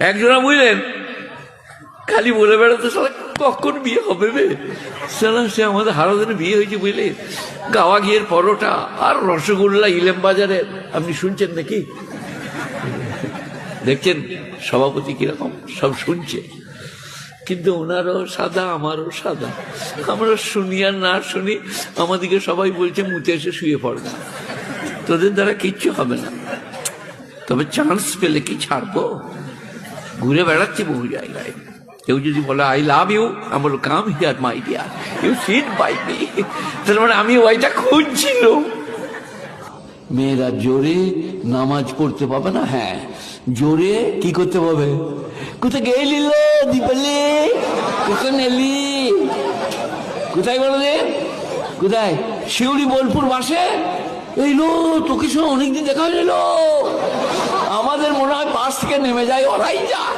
একজনা বুঝলেন খালি বলে বেড়াতে সালা কখন বিয়ে হবে বে, সালা সে আমাদের হারাদিনে বিয়ে হয়েছে বুঝলে, গাওয়া ঘিয়ের পরোটা আর রসগোল্লা ইলেম বাজারের। আপনি শুনছেন নাকি? দেখছেন সভাপতি কিরকম সব শুনছে, কিন্তু ওনারও সাদা আমারও সাদা। আমরা শুনি আর না শুনি আমাদেরকে সবাই বলছে মুতে এসে শুয়ে পড়বে, তোদের দ্বারা কিচ্ছু হবে না। তবে চান্স পেলে কি ছাড়বো, ঘুরে বেড়াচ্ছি বহু জায়গায়। কেউ যদি বলে আই লাভ ইউ, আমি বলবো come here my dear, you sit by me. তার মানে আমি ওইটা খুঁজছিল। মেয়েরা জোরে নামাজ পড়তে পাবে না, হ্যাঁ জোরে কি করতে পাবে? কোথায় গেলি দীপালি, কোথায় নেলি, কোথায় বলো রে, কোথায়? শিউরি বোলপুর বাসে এইলো, তোকে সঙ্গে অনেকদিন দেখা হয়ে গেল। আমাদের মনে হয় বাস থেকে নেমে যায়, ওরাই যাক।